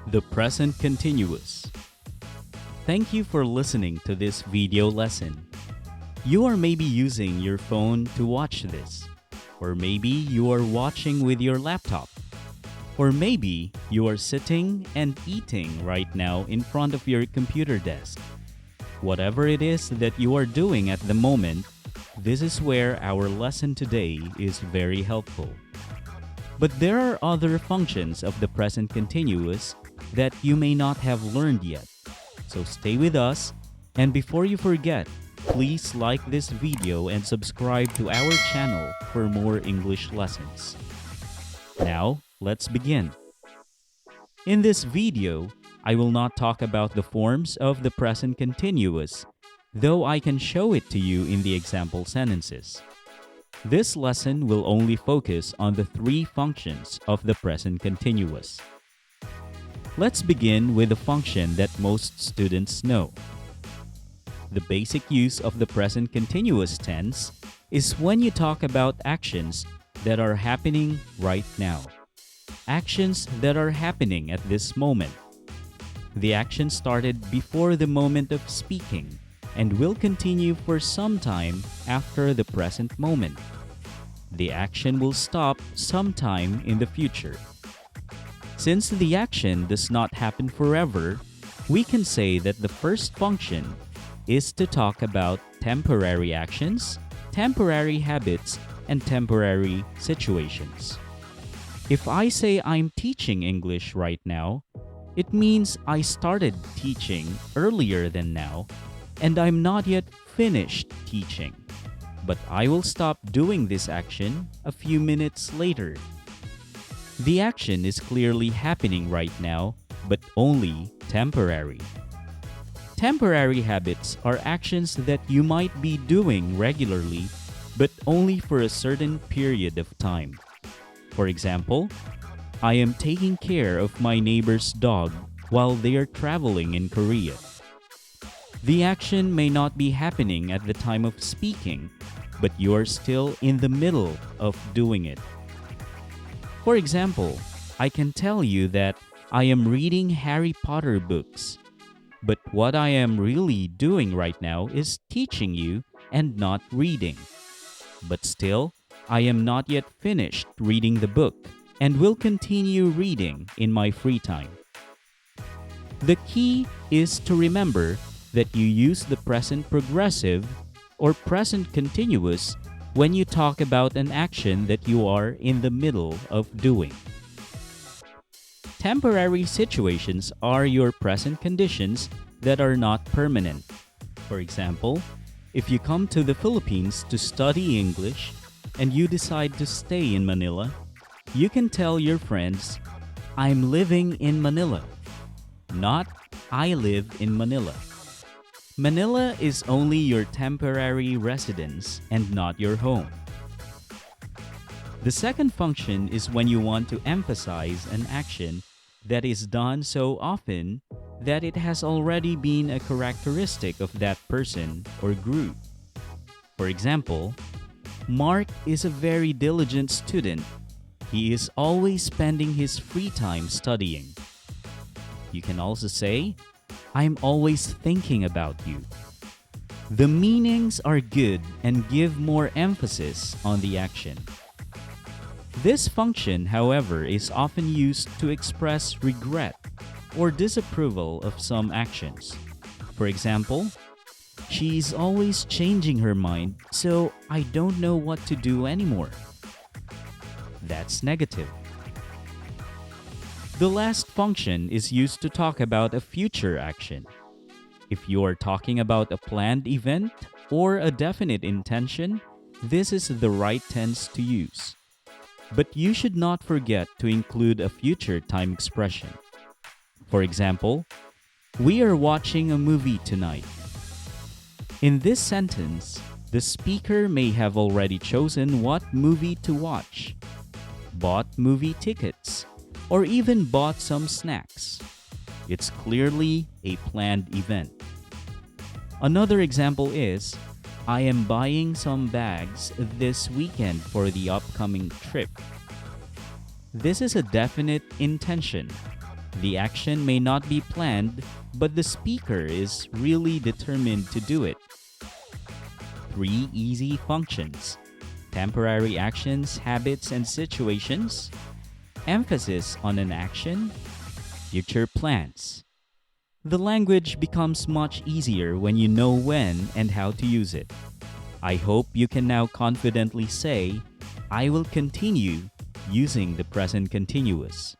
The present continuous. Thank you for listening to this video lesson. You are maybe using your phone to watch this, or maybe you are watching with your laptop, or maybe you are sitting and eating right now in front of your computer desk. Whatever it is that you are doing at the moment, this is where our lesson today is very helpful. But there are other functions of the present continuous that you may not have learned yet. So stay with us, and before you forget, please like this video and subscribe to our channel for more English lessons. Now, let's begin. In this video, I will not talk about the forms of the present continuous, though I can show it to you in the example sentences. This lesson will only focus on the three functions of the present continuous. Let's begin with the function that most students know. The basic use of the present continuous tense is when you talk about actions that are happening right now. Actions that are happening at this moment. The action started before the moment of speaking and will continue for some time after the present moment. The action will stop sometime in the future. Since the action does not happen forever, we can say that the first function is to talk about temporary actions, temporary habits, and temporary situations. If I say I'm teaching English right now, it means I started teaching earlier than now, and I'm not yet finished teaching. But I will stop doing this action a few minutes later. The action is clearly happening right now, but only temporary. Temporary habits are actions that you might be doing regularly, but only for a certain period of time. For example, I am taking care of my neighbor's dog while they are traveling in Korea. The action may not be happening at the time of speaking, but you are still in the middle of doing it. For example, I can tell you that I am reading Harry Potter books, but what I am really doing right now is teaching you and not reading. But still, I am not yet finished reading the book and will continue reading in my free time. The key is to remember that you use the present progressive or present continuous when you talk about an action that you are in the middle of doing. Temporary situations are your present conditions that are not permanent. For example, if you come to the Philippines to study English and you decide to stay in Manila, you can tell your friends, "I'm living in Manila," not "I live in Manila." Manila is only your temporary residence and not your home. The second function is when you want to emphasize an action that is done so often that it has already been a characteristic of that person or group. For example, Mark is a very diligent student. He is always spending his free time studying. You can also say, "I'm always thinking about you." The meanings are good and give more emphasis on the action. This function, however, is often used to express regret or disapproval of some actions. For example, "She's always changing her mind, so I don't know what to do anymore." That's negative. The last function is used to talk about a future action. If you are talking about a planned event or a definite intention, this is the right tense to use. But you should not forget to include a future time expression. For example, "We are watching a movie tonight." In this sentence, the speaker may have already chosen what movie to watch, bought movie tickets, or even bought some snacks. It's clearly a planned event. Another example is, "I am buying some bags this weekend for the upcoming trip." This is a definite intention. The action may not be planned, but the speaker is really determined to do it. 3 easy functions: temporary actions, habits, and situations, emphasis on an action, future plans. The language becomes much easier when you know when and how to use it. I hope you can now confidently say, I will continue using the present continuous.